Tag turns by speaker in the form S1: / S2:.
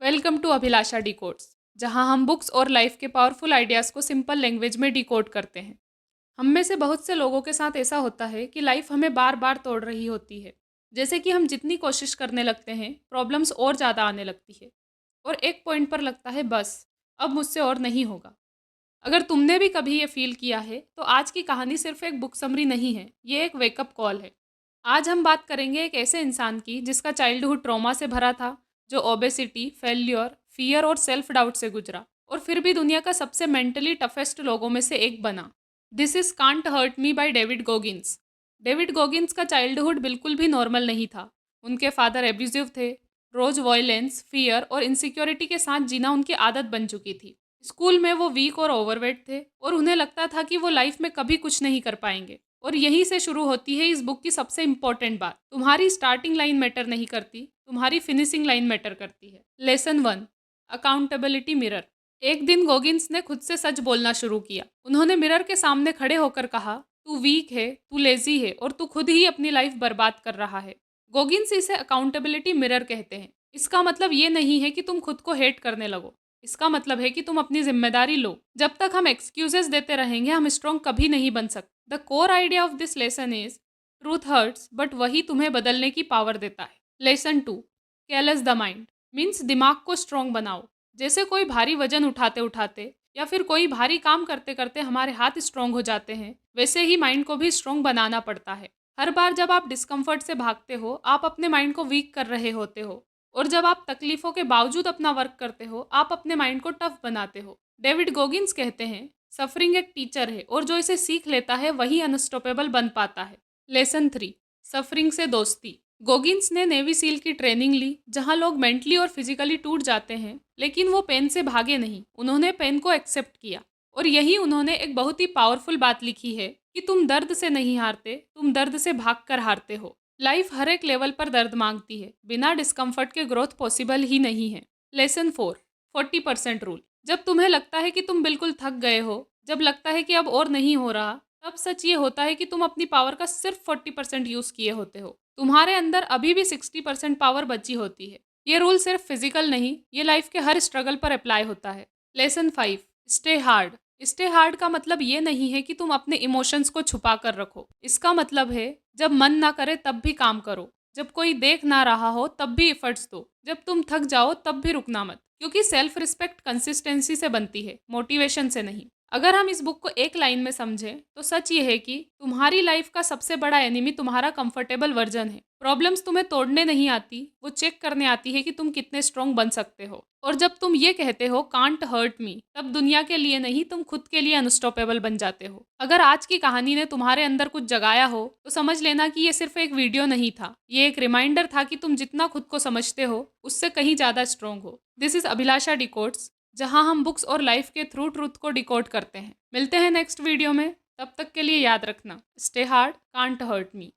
S1: Welcome to अभिलाषा डिकोड्स, जहां हम books और लाइफ के पावरफुल आइडियाज़ को सिंपल लैंग्वेज में डिकोड करते हैं। हम में से बहुत से लोगों के साथ ऐसा होता है कि लाइफ हमें बार बार तोड़ रही होती है। जैसे कि हम जितनी कोशिश करने लगते हैं, प्रॉब्लम्स और ज़्यादा आने लगती है और एक पॉइंट पर लगता है बस, अब मुझसे और नहीं होगा। अगर तुमने भी कभी ये फील किया है, तो आज की कहानी सिर्फ एक बुक समरी नहीं है, ये एक वेकअप कॉल है। आज हम बात करेंगे एक ऐसे इंसान की जिसका चाइल्डहुड ट्रॉमा से भरा था, जो ओबेसिटी, फेल्योर, फियर और सेल्फ डाउट से गुजरा और फिर भी दुनिया का सबसे मेंटली टफेस्ट लोगों में से एक बना। This is can't hurt me by David Goggins. David Goggins का चाइल्डहुड बिल्कुल भी नॉर्मल नहीं था। उनके फादर एब्यूजिव थे। रोज वॉयलेंस, फियर और इनसिक्योरिटी के साथ जीना उनकी आदत बन चुकी थी। स्कूल में वो वीक और ओवरवेट थे और उन्हें लगता था कि वो लाइफ में कभी कुछ नहीं कर पाएंगे। और यहीं से शुरू होती है इस बुक की सबसे इंपॉर्टेंट बात। तुम्हारी स्टार्टिंग लाइन मैटर नहीं करती, तुम्हारी फिनिशिंग लाइन मैटर करती है। Lesson 1, accountability mirror. एक दिन गोगिन्स ने खुद से सच बोलना शुरू किया। उन्होंने मिरर के सामने खड़े होकर कहा, तू वीक है, तू लेजी है और तू खुद ही अपनी लाइफ बर्बाद कर रहा है। गोगिन्स इसे अकाउंटेबिलिटी मिरर कहते हैं। इसका मतलब ये नहीं है कि तुम खुद को हेट करने लगो। इसका मतलब है कि तुम अपनी जिम्मेदारी लो। जब तक हम एक्सक्यूजेस देते रहेंगे, हम स्ट्रॉन्ग कभी नहीं बन सकते। The core idea of this lesson is truth hurts, but वही तुम्हें बदलने की पावर देता है। Lesson 2, callous the mind. Means दिमाग को स्ट्रॉन्ग बनाओ। जैसे कोई भारी वजन उठाते उठाते या फिर कोई भारी काम करते करते हमारे हाथ स्ट्रॉन्ग हो जाते हैं, वैसे ही माइंड को भी स्ट्रॉन्ग बनाना पड़ता है। हर बार जब आप डिस्कम्फर्ट से भागते हो, आप अपने माइंड को वीक कर रहे होते हो। और जब आप तकलीफों के बावजूद अपना वर्क करते हो, आप अपने माइंड को टफ बनाते हो। डेविड गोगिन्स कहते हैं, सफरिंग एक टीचर है और जो इसे सीख लेता है वही अनस्टॉपेबल बन पाता है। लेसन 3, सफरिंग से दोस्ती। गोगिन्स ने नेवी सील की ट्रेनिंग ली, जहां लोग मेंटली और फिजिकली टूट जाते हैं, लेकिन वो पेन से भागे नहीं, उन्होंने पेन को एक्सेप्ट किया। और यही उन्होंने एक बहुत ही पावरफुल बात लिखी है कि तुम दर्द से नहीं हारते, तुम दर्द से भागकर हारते हो। लाइफ हर एक लेवल पर दर्द मांगती है, बिना डिस्कम्फर्ट के ग्रोथ पॉसिबल ही नहीं है। Lesson 4, 40% rule. जब तुम्हें लगता है कि तुम बिल्कुल थक गए हो, जब लगता है कि अब और नहीं हो रहा, तब सच ये होता है कि तुम अपनी पावर का सिर्फ 40% यूज किए होते हो। तुम्हारे अंदर अभी भी 60% पावर बची होती है। ये रूल सिर्फ फिजिकल नहीं, ये लाइफ के हर स्ट्रगल पर अप्लाई होता है। Lesson 5, stay hard. Stay hard का मतलब ये नहीं है कि तुम अपने इमोशंस को छुपा कर रखो। इसका मतलब है, जब मन ना करे तब भी काम करो, जब कोई देख ना रहा हो तब भी एफर्ट्स दो, जब तुम थक जाओ तब भी रुकना मत। क्योंकि सेल्फ रिस्पेक्ट कंसिस्टेंसी से बनती है, मोटिवेशन से नहीं। अगर हम इस बुक को एक लाइन में समझें, तो सच ये है कि तुम्हारी लाइफ का सबसे बड़ा एनिमी तुम्हारा कंफर्टेबल वर्जन है। प्रॉब्लम्स तुम्हें तोड़ने नहीं आती, वो चेक करने आती है कि तुम कितने स्ट्रॉन्ग बन सकते हो। और जब तुम ये कहते हो कांट हर्ट मी, तब दुनिया के लिए नहीं, तुम खुद के लिए अनस्टॉपेबल बन जाते हो। अगर आज की कहानी ने तुम्हारे अंदर कुछ जगाया हो, तो समझ लेना कि ये सिर्फ एक वीडियो नहीं था, ये एक रिमाइंडर था कि तुम जितना खुद को समझते हो, उससे कहीं ज्यादा स्ट्रॉन्ग हो। दिस इज अभिलाषा डिकोड्स, जहां हम बुक्स और लाइफ के थ्रू ट्रूथ को डिकोड करते हैं। मिलते हैं नेक्स्ट वीडियो में, तब तक के लिए याद रखना, stay hard, can't hurt me.